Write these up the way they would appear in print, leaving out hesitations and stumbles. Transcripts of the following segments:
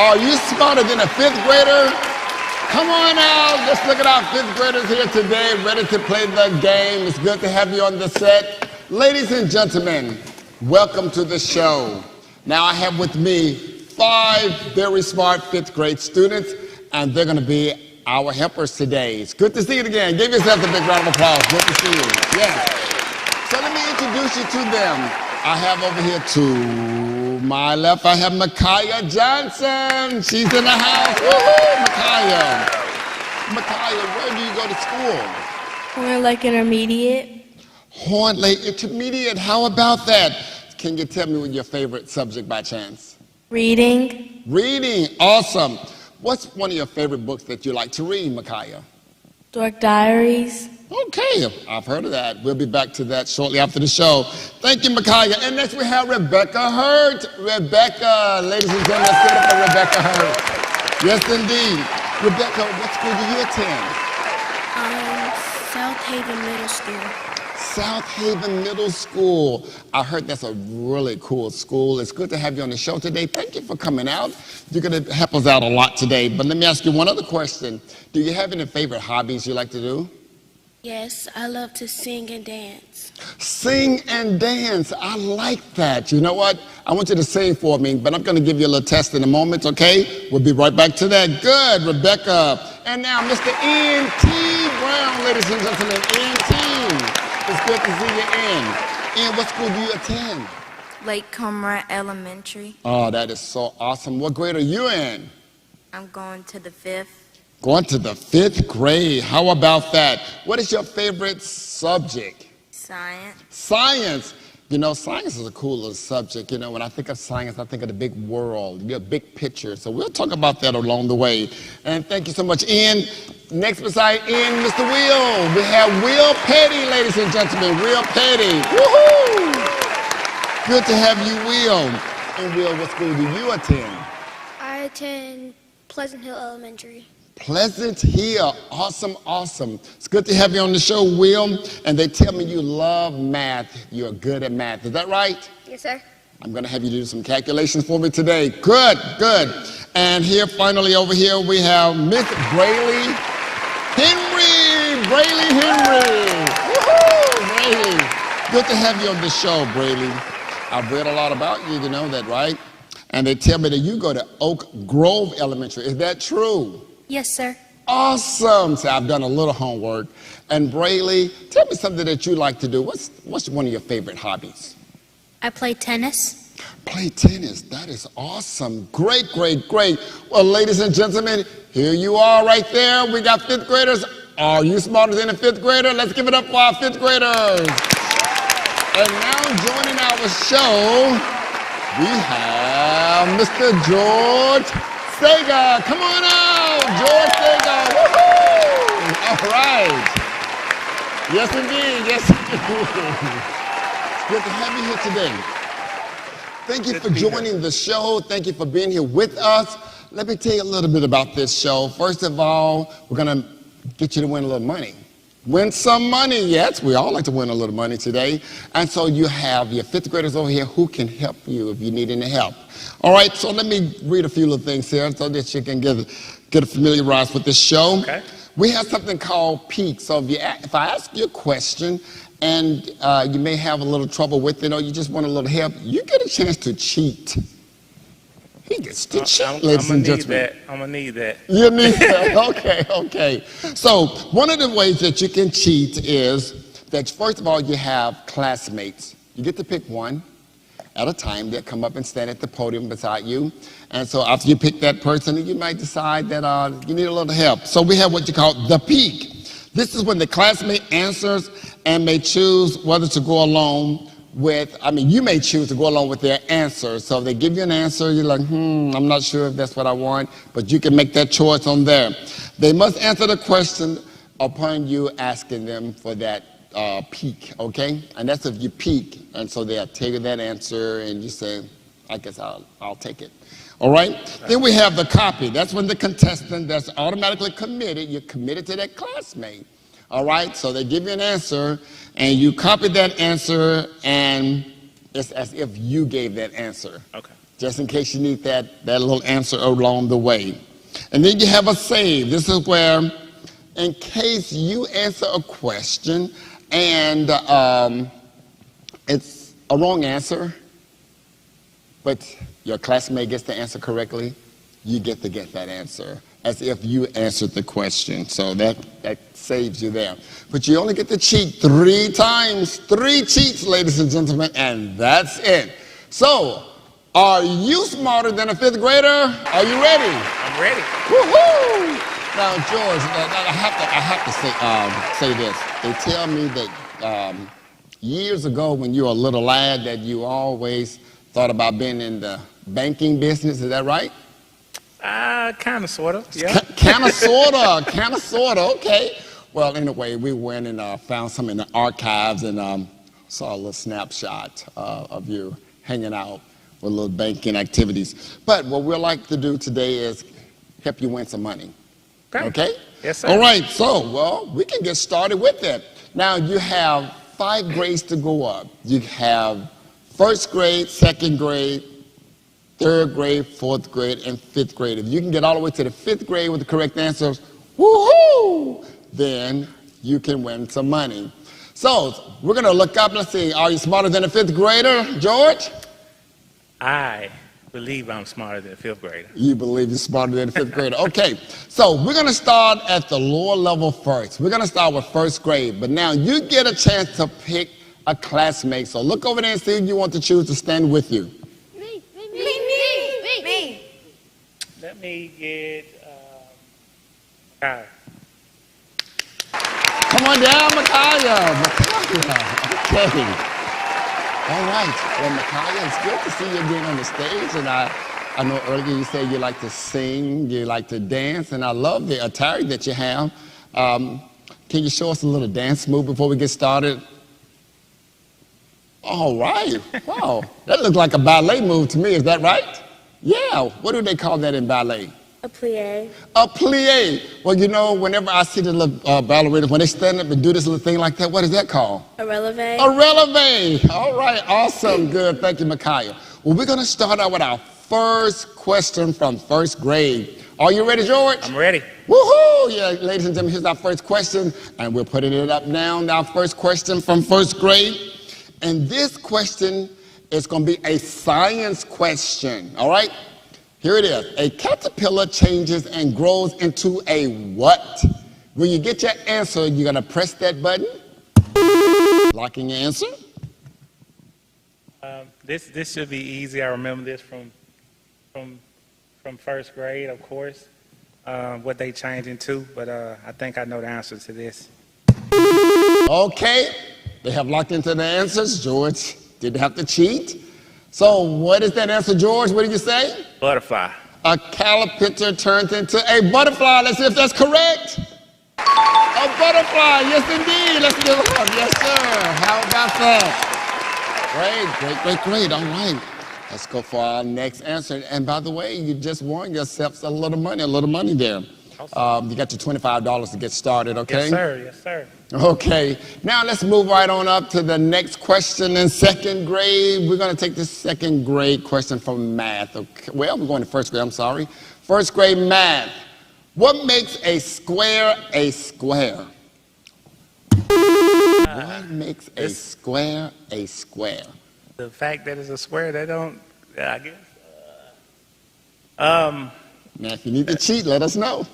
Are you smarter than a fifth grader? Come on out. Let's look at our fifth graders here today, ready to play the game. It's good to have you on the set. Ladies and gentlemen, welcome to the show. Now I have with me 5 very smart fifth grade students, and they're going to be our helpers today. It's good to see you again. Give yourself a big round of applause. Good to see you. Yes. So let me introduce you to them. I have over here to my left, I have Micaiah Johnson. She's in the house. Woohoo, Micaiah. Micaiah, where do you go to school? Horn Lake Intermediate. Horn Lake Intermediate. How about that? Can you tell me what your favorite subject by chance? Reading. Reading. Awesome. What's one of your favorite books that you like to read, Micaiah? Dork Diaries. Okay, I've heard of that. We'll be back to that shortly after the show. Thank you, Micaiah. And next we have Rebecca Hurt. Rebecca, ladies and gentlemen, let's give it up for Rebecca Hurt. Yes, indeed. Rebecca, what school do you attend? South Haven Middle School. South Haven Middle School. I heard that's a really cool school. It's good to have you on the show today. Thank you for coming out. You're going to help us out a lot today. But let me ask you one other question. Do you have any favorite hobbies you like to do? Yes, I love to sing and dance. Sing and dance. I like that. You know what? I want you to sing for me, but I'm going to give you a little test in a moment, okay? We'll be right back to that. Good, Rebecca. And now, Mr. N.T. Brown, ladies and gentlemen, N.T. It's good to see you, N. N, what school do you attend? Lake Comrade Elementary. Oh, that is so awesome. What grade are you in? I'm going to the 5th. Going to the 5th grade. How about that? What is your favorite subject? Science. Science. You know, science is a cool little subject. You know, when I think of science, I think of the big world, the big picture. So we'll talk about that along the way. And thank you so much, Ian. Next beside Ian, Mr. Will. We have Will Petty, ladies and gentlemen. Will Petty. Woohoo! Good to have you, Will. And Will, what school do you attend? I attend Pleasant Hill Elementary. Pleasant Hill. Awesome, awesome. It's good to have you on the show, Will. And they tell me you love math. You're good at math. Is that right? Yes, sir. I'm going to have you do some calculations for me today. Good, good. And here, finally, over here, we have Miss Brayley Henry. Brayley Henry. Woohoo, Brayley. Good to have you on the show, Brayley. I've read a lot about you know that, right? And they tell me that you go to Oak Grove Elementary. Is that true? Yes, sir. Awesome. So I've done a little homework. And Brayley, tell me something that you like to do. What's one of your favorite hobbies? I play tennis. Play tennis. That is awesome. Great, great, great. Well, ladies and gentlemen, here you are right there. We got 5th graders. Are you smarter than a 5th grader? Let's give it up for our 5th graders. And now joining our show, we have Mr. George Sega. Come on out, George Sega. Woohoo! All right. Yes, indeed. Yes, indeed. It's good to have you here today. Thank you for joining the show. Thank you for being here with us. Let me tell you a little bit about this show. First of all, we're going to get you to win a little money. Win some money. Yes, we all like to win a little money today. And so you have your 5th graders over here who can help you if you need any help. All right, so let me read a few little things here so that you can get familiarized with this show. Okay. We have something called peak. So if I ask you a question and you may have a little trouble with it or you just want a little help, you get a chance to cheat. He gets to cheat, ladies and gentlemen. I'm going to need that. You need that? Okay, okay. So one of the ways that you can cheat is that, first of all, you have classmates. You get to pick one at a time. They'll come up and stand at the podium beside you. And so after you pick that person, you might decide that you need a little help. So we have what you call the peak. This is when the classmate answers and may choose whether to go along with, you may choose to go along with their answer. So if they give you an answer, you're like, I'm not sure if that's what I want, but you can make that choice on there. They must answer the question upon you asking them for that peak, okay? And that's if you peak, and so they'll tell you that answer, and you say, I guess I'll take it. All right? Then we have the copy. That's when the contestant that's automatically committed, you're committed to that classmate. All right? So they give you an answer, and you copy that answer, and it's as if you gave that answer. Okay. just in case you need that little answer along the way. And then you have a save. This is where, in case you answer a question and it's a wrong answer, but your classmate gets the answer correctly, you get to get that answer as if you answered the question. So that saves you there. But you only get to cheat 3 times. 3 cheats, ladies and gentlemen, and that's it. So, are you smarter than a 5th grader? Are you ready? I'm ready. Woohoo! Now, George, I have to say this. They tell me that years ago when you were a little lad that you always thought about being in the banking business. Is that right? Kind of, sort of, yeah. Kind of, sort of, okay. Well, anyway, we went and found some in the archives and saw a little snapshot of you hanging out with little banking activities. But what we'd like to do today is help you win some money. Okay? Yes, sir. All right, so, well, we can get started with it. Now, you have 5 grades to go up. You have 1st grade, 2nd grade, 3rd grade, 4th grade, and 5th grade. If you can get all the way to the 5th grade with the correct answers, woohoo, then you can win some money. So, we're going to look up, let's see, are you smarter than a 5th grader, George? I believe I'm smarter than a 5th grader. You believe you're smarter than a 5th grader. Okay, so we're going to start at the lower level first. We're going to start with 1st grade, but now you get a chance to pick a classmate. So look over there and see if you want to choose to stand with you. Me. Let me get Kyle. Come on down, Micaiah. Okay. All right. Well, Micaiah, it's good to see you again on the stage. And I know earlier you said you like to sing, you like to dance, and I love the attire that you have. Can you show us a little dance move before we get started? All right. Wow. That looks like a ballet move to me. Is that right? Yeah. What do they call that in ballet? A plie. A plie. Well, you know, whenever I see the little ballerinas, when they stand up and do this little thing like that, what is that called? A releve. A releve. All right. Awesome. Good. Thank you, Micaiah. Well, we're going to start out with our first question from 1st grade. Are you ready, George? I'm ready. Woohoo! Yeah, ladies and gentlemen, here's our first question, and we're putting it up now. Our first question from 1st grade. And this question is going to be a science question. All right? Here it is. A caterpillar changes and grows into a what? When you get your answer, you're going to press that button. Locking your answer. This should be easy. I remember this from 1st grade, of course. What they change into, but I think I know the answer to this. Okay. They have locked into the answers. George didn't have to cheat. So what is that answer, George? What did you say? Butterfly. A caterpillar turns into a butterfly. Let's see if that's correct. A butterfly. Yes, indeed. Let's give it up. Yes, sir. How about that? Great. All right. Let's go for our next answer. And by the way, you just won yourself a little money there. Awesome. You got your $25 to get started, okay? Yes, sir. Okay, now let's move right on up to the next question in 2nd grade. We're going to take this 2nd grade question from math. Okay. Well, we're going to 1st grade, I'm sorry. 1st grade math. What makes a square a square? What makes a square a square? The fact that it's a square, they don't, I guess. Now, if you need to cheat, let us know.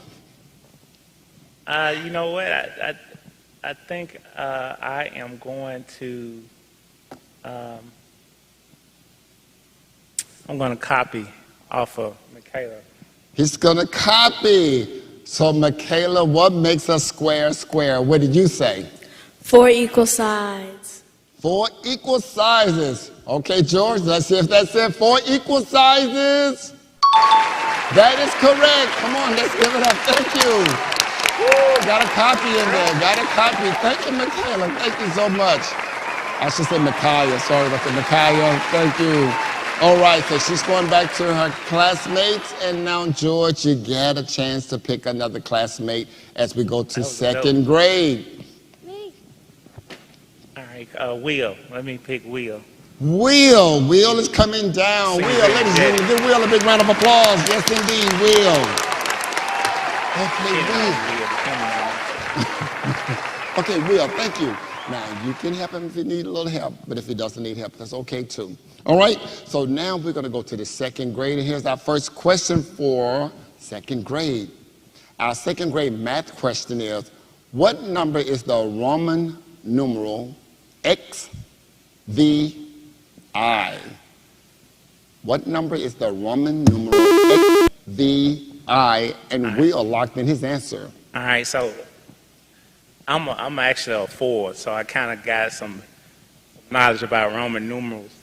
You know what? I think I am going to. I'm going to copy off of Michaela. He's going to copy. So, Michaela, what makes a square square? What did you say? 4 equal sides. 4 equal sizes. Okay, George, let's see if that's it. 4 equal sizes. That is correct. Come on, let's give it up. Thank you. Woo, got a copy in there. Got a copy. Thank you, Michaela. Thank you so much. I should say Micaiah. Sorry about that. Micaiah, thank you. All right, so she's going back to her classmates. And now, George, you get a chance to pick another classmate as we go to 2nd grade. Me. All right, Will. Let me pick Will. Will is coming down. See Will, that, ladies and Daddy. gentlemen, give Will a big round of applause. Yes, indeed, Will. Okay, Will. Okay, Will, thank you. Now, you can help him if you need a little help, but if he doesn't need help, that's okay too. All right, so now we're going to go to the second grade, and here's our first question for second grade. Our second grade math question is, what number is the Roman numeral XVI? What number is the Roman numeral XVI? And Will locked in his answer. All right, so I'm actually a 4, so I kind of got some knowledge about Roman numerals.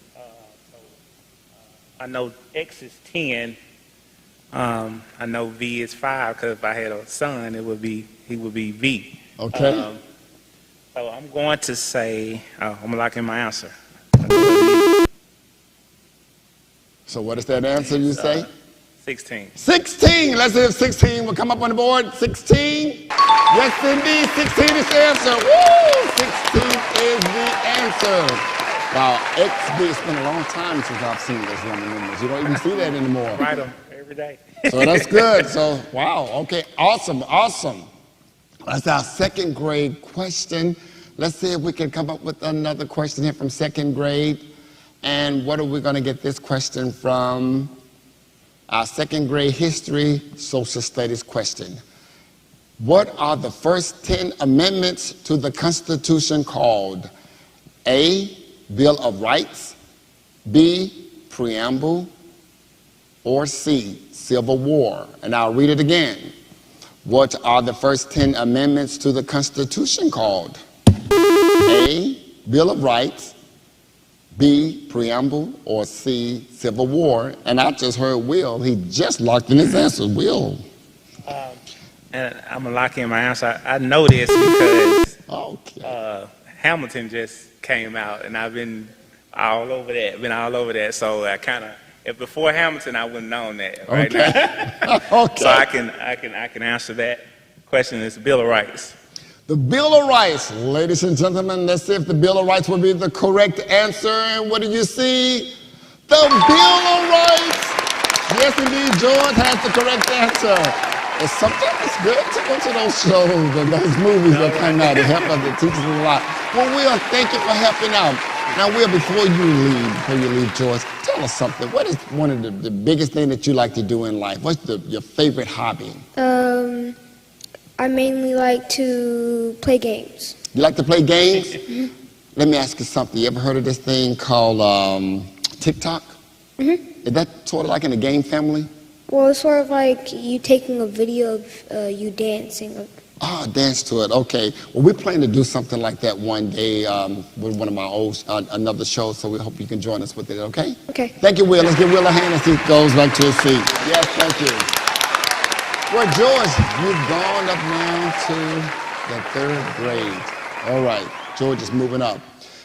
I know X is 10. I know V is 5 because if I had a son, he would be V. Okay. So I'm going to say I'm gonna lock in my answer. So what is that answer you say? 16. 16. Let's see if 16 will come up on the board. 16. Yes, indeed. 16 is the answer. Woo! 16 is the answer. Wow, XB. It's been a long time since I've seen those Roman numerals. You don't even see that anymore. Write them every day. So that's good. So, wow. Okay. Awesome. Awesome. That's our second grade question. Let's see if we can come up with another question here from second grade. And what are we going to get this question from? Our second grade history, social studies question. What are the first 10 amendments to the Constitution called? A, Bill of Rights, B, Preamble, or C, Civil War? And I'll read it again. What are the first 10 amendments to the Constitution called? A, Bill of Rights, B, Preamble, or C, Civil War? And I just heard Will. He just locked in his answer. Will. And I'm gonna lock in my answer. I know this because Okay. Hamilton just came out, and I've been all over that. So I kind of, if before Hamilton, I wouldn't known that right now. Okay. So I can answer that question. It's Bill of Rights. The Bill of Rights. Ladies and gentlemen, let's see if the Bill of Rights will be the correct answer. And what do you see? The Bill of Rights. Yes, indeed, George has the correct answer. It's sometimes it's good to go to those shows and those movies that come out. It helps us, it teaches us a lot. Well, Will, thank you for helping out. Now, Will, before you leave, George, tell us something. What is one of the biggest thing that you like to do in life? What's your favorite hobby? I mainly like to play games. You like to play games? Let me ask you something. You ever heard of this thing called TikTok? Is that sort of like in the game family? Well, it's sort of like you taking a video of you dancing. Dance to it. Okay. Well, we're planning to do something like that one day with one of my old, another show, so we hope you can join us with it, okay? Okay. Thank you, Will. Let's give Will a hand as he goes back to his seat. Yes, thank you. Well, George, you've gone up now to the third grade. All right. George is moving up.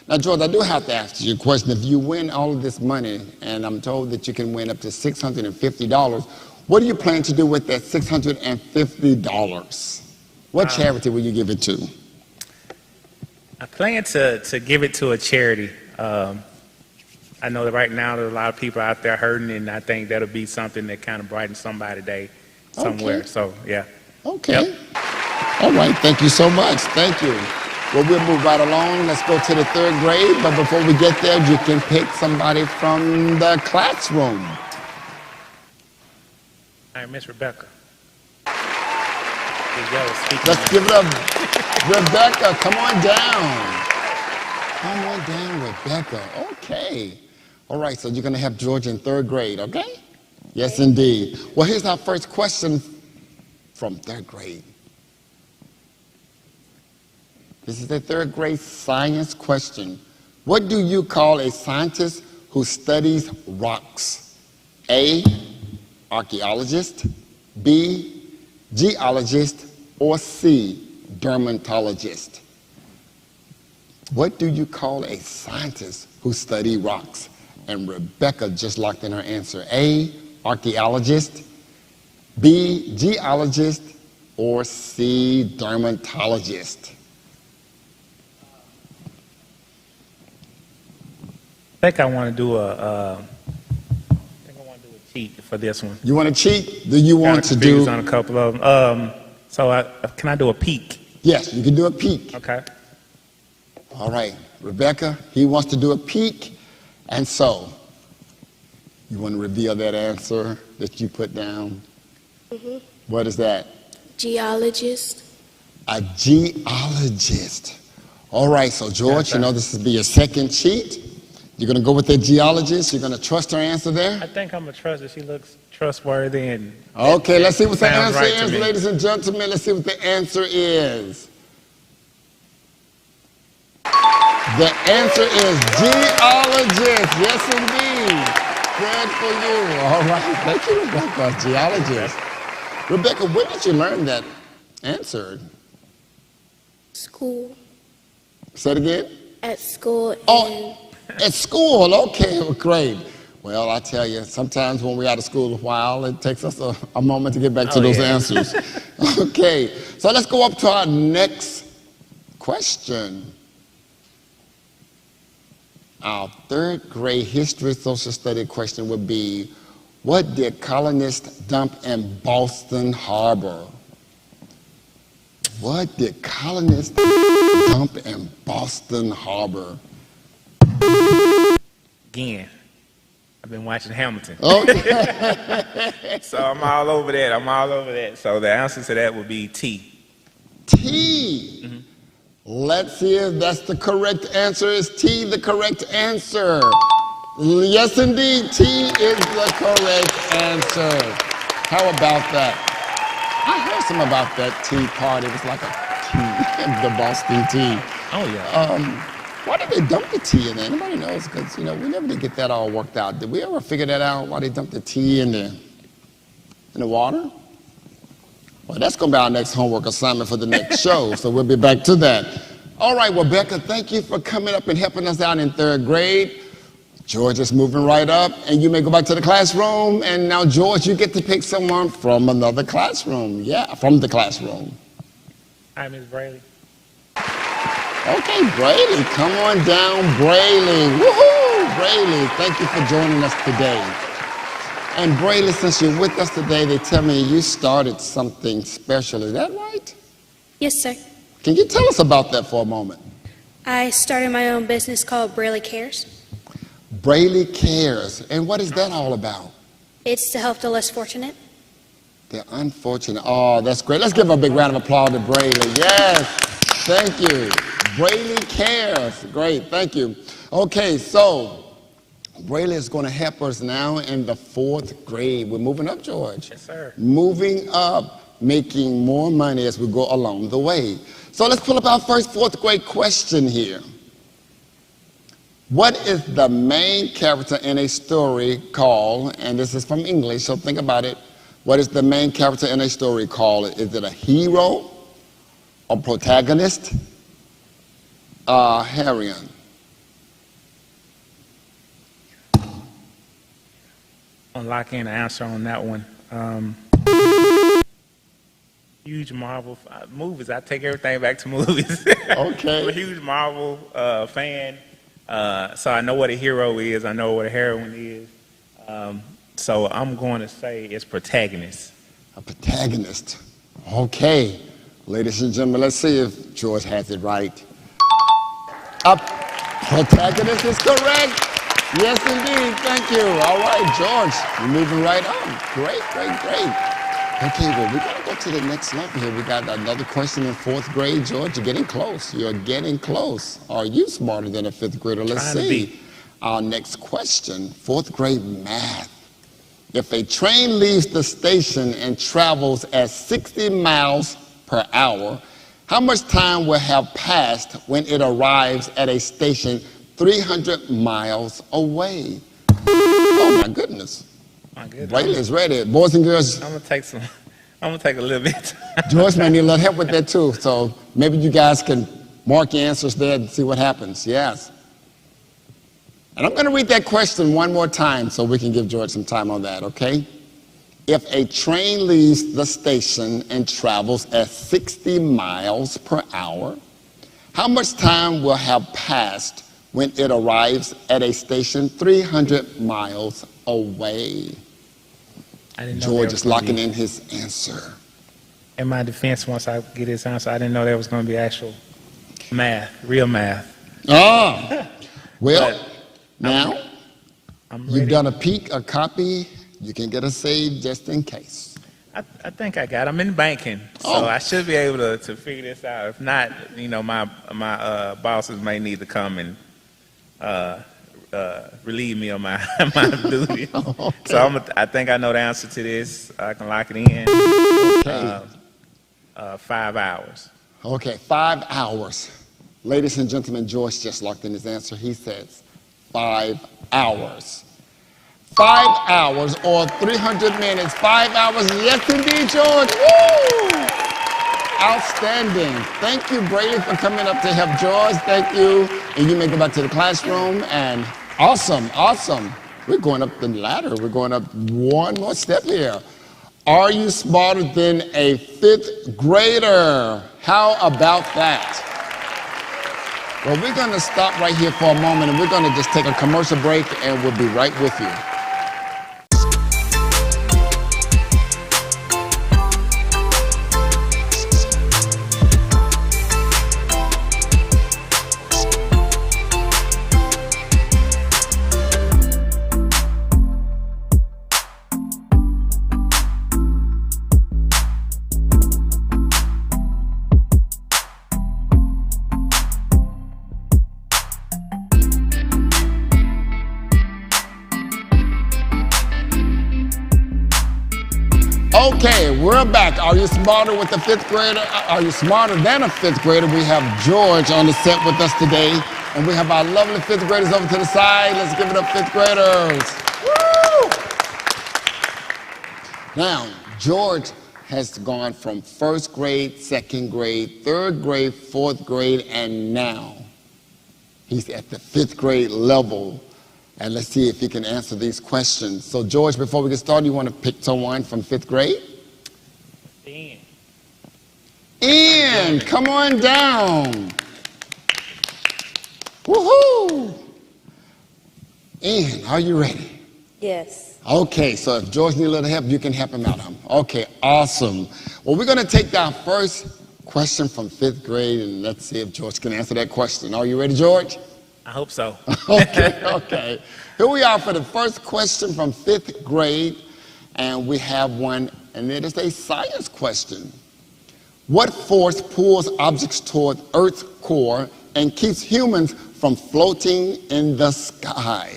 Now, George, I do have to ask you a question. If you win all of this money, and I'm told that you can win up to $650, what do you plan to do with that $650? What charity will you give it to? I plan to give it to a charity. I know that right now there's a lot of people out there hurting, and I think that'll be something that kind of brightens somebody's day somewhere. Okay. So, yeah. Okay. Yep. All right. Thank you so much. Thank you. Well, we'll move right along. Let's go to the third grade. But before we get there, you can pick somebody from the classroom. All right, Miss Rebecca. Let's give it up. Rebecca, come on down. Come on down, Rebecca. Okay. All right, so you're going to have George in third grade, okay? Yes, indeed. Well, here's our first question from third grade. This is the third grade science question. What do you call a scientist who studies rocks? A, archaeologist, B, geologist, or C, dermatologist? What do you call a scientist who studies rocks? And Rebecca just locked in her answer. A, archaeologist, B, geologist, or C, dermatologist? think I want to do a cheat for this one. You want to cheat? Do you want to Confused do? on a couple of them. Can I do a peek? Yes, you can do a peek. Okay. All right, Rebecca, he wants to do a peek. And so, you want to reveal that answer that you put down? What is that? Geologist. A geologist. All right, so George, you know this will be your second cheat. You're going to go with that geologist. You're going to trust her answer there? I think I'm going to trust her. She looks trustworthy and... Okay, let's see what the sounds answer right to is, me. ladies and gentlemen. Let's see what the answer is. The answer is geologist. Yes, indeed. Good for you. All right. Thank you, Rebecca. Geologist. Rebecca, where did you learn that answer? School. Say it again. At school. Oh, at school. Okay, well, great. Well, I tell you, sometimes when we're out of school a while, it takes us a moment to get back to those answers. Okay, so let's go up to our next question. Our third grade history social study question would be, what did colonists dump in Boston Harbor? What did colonists dump in Boston Harbor? Again, I've been watching Hamilton. Okay. So I'm all over that. So the answer to that would be T. T. Let's see if that's the correct answer. Is T the correct answer? Yes, indeed. T is the correct answer. How about that? I heard some about that tea party. It was like a tea, the Boston tea. Oh, yeah. Why did they dump the tea in there? Anybody knows? Because, we never did get that all worked out. Did we ever figure that out, why they dumped the tea in the water? Well, that's going to be our next homework assignment for the next show, so we'll be back to that. All right, well, Becca, thank you for coming up and helping us out in third grade. George is moving right up, and you may go back to the classroom. And now, George, you get to pick someone from another classroom. Yeah, from the classroom. Hi, Miss Brayley. Okay, Brayley, come on down, Brayley. Woohoo, Brayley, thank you for joining us today. And Brayley, since you're with us today, they tell me you started something special. Is that right? Yes, sir. Can you tell us about that for a moment? I started my own business called Brayley Cares. Brayley Cares. And what is that all about? It's to help the less fortunate. The unfortunate. Oh, that's great. Let's give a big round of applause to Brayley. Yes, thank you. Brayley Cares. Great, thank you. Okay, so Brayley is going to help us now in the fourth grade. We're moving up, George. Yes, sir. Moving up, making more money as we go along the way. So let's pull up our first fourth grade question here. What is the main character in a story called, and this is from English, so think about it. What is the main character in a story called? Is it a hero, a protagonist, a heroine? Lock in the answer on that one. Huge Marvel movies. I take everything back to movies. Okay. I'm a huge Marvel fan, so I know what a hero is. I know what a heroine is. So I'm going to say it's protagonist. A protagonist. Okay. Ladies and gentlemen, let's see if George has it right. A protagonist is correct. Yes, indeed. Thank you. All right, George, you're moving right on. Great, great, great. Okay, well, we got to go to the next level here. We got another question in fourth grade. George, you're getting close. You're getting close. Are you smarter than a fifth grader? Let's Trying to see. be. Our next question, fourth grade math. If a train leaves the station and travels at 60 miles per hour, how much time will have passed when it arrives at a station 300 miles away? Oh, my goodness. My goodness. Brayley is ready. Boys and girls, I'm gonna take a little bit. George may need a little help with that too. So maybe you guys can mark your answers there and see what happens. Yes. And I'm going to read that question one more time so we can give George some time on that, okay? If a train leaves the station and travels at 60 miles per hour, how much time will have passed when it arrives at a station 300 miles away? I didn't know George that is was gonna locking be- in his answer. In my defense, once I get his answer, I didn't know there was going to be actual math, real math. Ah, well, But now I'm you've ready. done a peek, a copy. You can get a save just in case. I think I got it. I'm in banking, so Oh. I should be able to figure this out. If not, my bosses may need to come and relieve me of my my duty. So I think I know the answer to this. I can lock it in. Okay. 5 hours. Okay, 5 hours. Ladies and gentlemen, George just locked in his answer. He says 5 hours. 5 hours or 300 minutes. 5 hours. Yes, indeed, George. Woo! Outstanding. Thank you, Brady, for coming up to help George. Thank you. And you may go back to the classroom. And awesome, awesome. We're going up the ladder. We're going up one more step here. Are you smarter than a 5th grader? How about that? Well, we're going to stop right here for a moment, and we're going to just take a commercial break, and we'll be right with you. Okay, we're back. Are you smarter with the 5th grader? Are you smarter than a 5th grader? We have George on the set with us today, and we have our lovely 5th graders over to the side. Let's give it up, 5th graders. Woo! Now, George has gone from 1st grade, 2nd grade, 3rd grade, 4th grade, and now he's at the 5th grade level. And let's see if he can answer these questions. So, George, before we get started, you want to pick someone from 5th grade? Ian, come on down. Woohoo! Ian, are you ready? Yes. Okay, so if George needs a little help, you can help him out. Okay, awesome. Well, we're going to take our first question from 5th grade, and let's see if George can answer that question. Are you ready, George? I hope so. Okay. Here we are for the first question from 5th grade, and we have one, and it is a science question. What force pulls objects toward Earth's core and keeps humans from floating in the sky?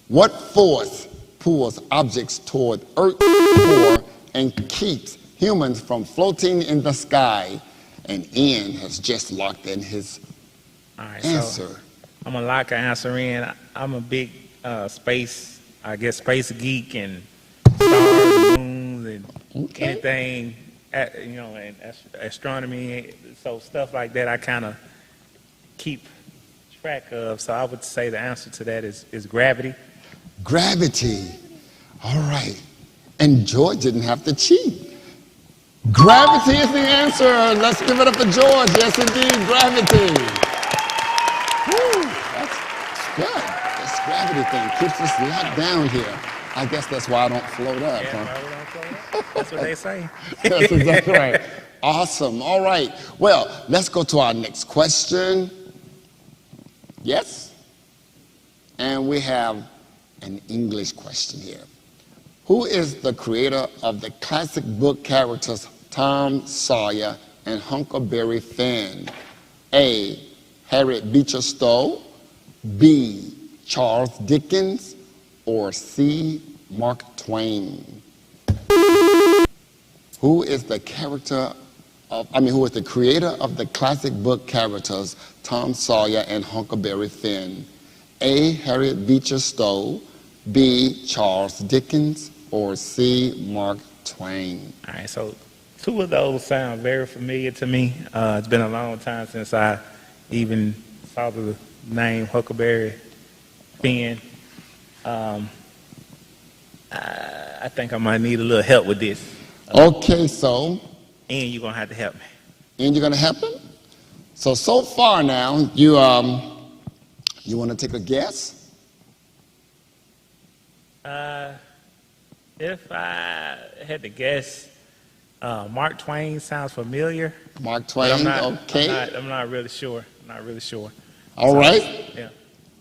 What force pulls objects toward Earth's core and keeps humans from floating in the sky? And Ian has just locked in his answer. So I'm going to lock an answer in. I'm a big space geek, and stars, moons, and anything, and astronomy. So stuff like that I kind of keep track of. So I would say the answer to that is gravity. Gravity. All right. And George didn't have to cheat. Gravity is the answer. Let's give it up for George. Yes, indeed, gravity. Woo, that's good. This gravity thing keeps us locked down here. I guess that's why I don't float up. Yeah, Huh? why we don't float up? That's what they say. That's exactly right. Awesome. All right. Well, let's go to our next question. Yes? And we have an English question here. Who is the creator of the classic book characters Tom Sawyer and Huckleberry Finn? A. Harriet Beecher Stowe, B. Charles Dickens, or C. Mark Twain? Who is the who is the creator of the classic book characters Tom Sawyer and Huckleberry Finn? A. Harriet Beecher Stowe, B. Charles Dickens, or C. Mark Twain? All right, so two of those sound very familiar to me. It's been a long time since I even saw the name Huckleberry Finn. I think I might need a little help with this. Okay, so, And you're going to have to help me. and you're going to help him? So far now, you You want to take a guess? If I had to guess, Mark Twain sounds familiar. Mark But Twain, okay. I'm not really sure. Not really sure. All right. Yeah.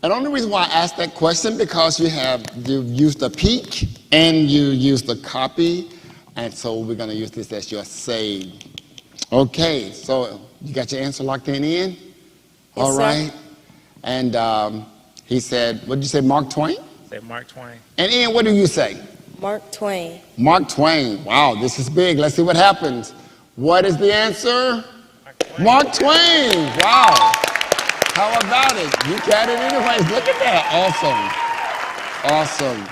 And the only reason why I asked that question because you used a peek and you used a copy, and so we're going to use this as your save. Okay, so you got your answer locked in? Yes, All sir. right. And he said, what did you say, Mark Twain? Say Mark Twain. And Ian, what do you say? Mark Twain. Mark Twain. Wow, this is big. Let's see what happens. What is the answer? Mark Twain. Wow. How about it? You got it anyways. Look at that. Awesome. Awesome.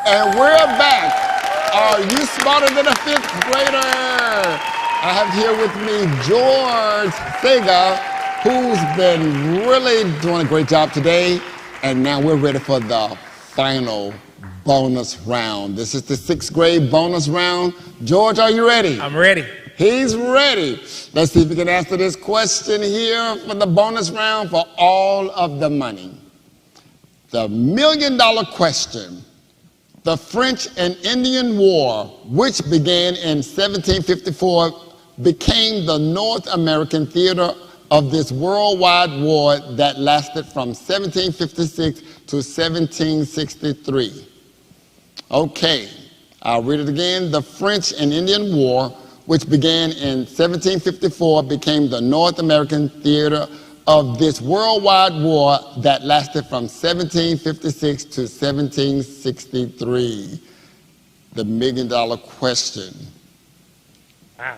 And we're back. Are you smarter than a fifth grader? I have here with me George Sega, who's been really doing a great job today. And now we're ready for the final bonus round. This is the sixth grade bonus round. George, are you ready? I'm ready. He's ready. Let's see if we can answer this question here for the bonus round for all of the money. The $1 million question. The French and Indian War, which began in 1754, became the North American theater of this worldwide war that lasted from 1756 to 1763. Okay, I'll read it again. The French and Indian War, which began in 1754, became the North American theater of this worldwide war that lasted from 1756 to 1763. The $1 million question. Wow.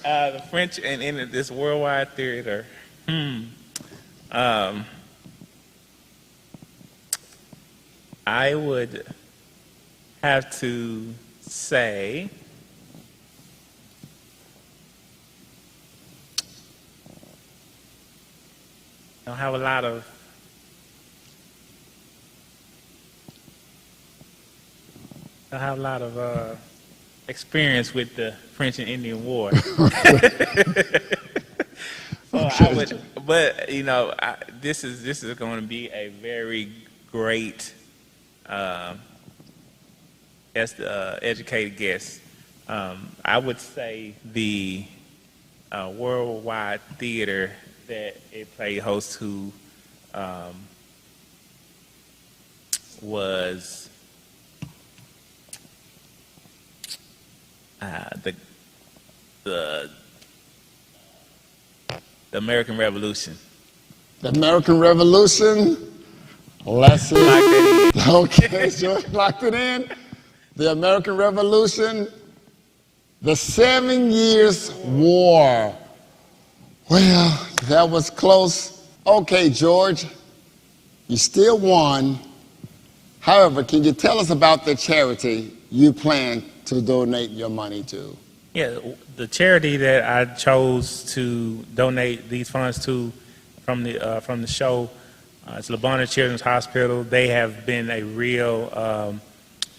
The French and in this worldwide theater. I would have to say I don't have a lot of experience with the French and Indian War. So I would, but you know, this is going to be a very great, educated guess. I would say the worldwide theater that it played host to was the American Revolution. The American Revolution. Let's see. Lock that in. Okay, sure. Locked it in. The American Revolution. The 7 Years' War. Well, that was close. Okay, George, you still won. However, can you tell us about the charity you plan to donate your money to? Yeah, the charity that I chose to donate these funds to from the show is Labona Children's Hospital. They have been a real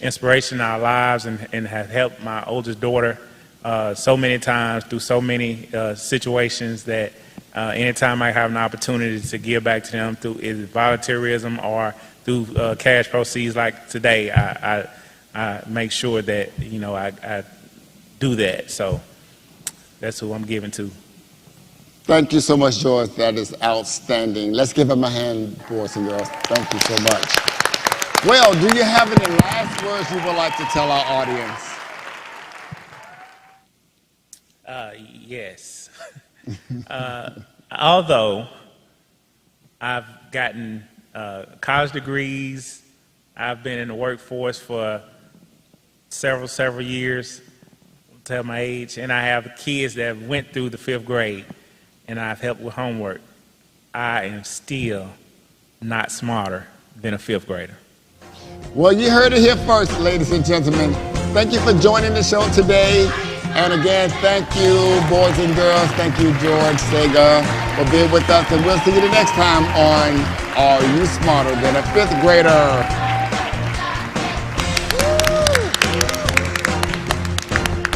inspiration in our lives and have helped my oldest daughter so many times through so many situations that anytime I have an opportunity to give back to them through either volunteerism or through cash proceeds like today, I make sure that, you know, I do that. So that's who I'm giving to. Thank you so much, George. That is outstanding. Let's give him a hand, boys and girls. Thank you so much. Well, do you have any last words you would like to tell our audience? Yes. Although I've gotten college degrees, I've been in the workforce for several years, tell my age, and I have kids that went through the 5th grade, and I've helped with homework. I am still not smarter than a 5th grader. Well, you heard it here first, ladies and gentlemen. Thank you for joining the show today. And again, thank you, boys and girls. Thank you, George Sega, for being with us. And we'll see you the next time on Are You Smarter Than a 5th Grader?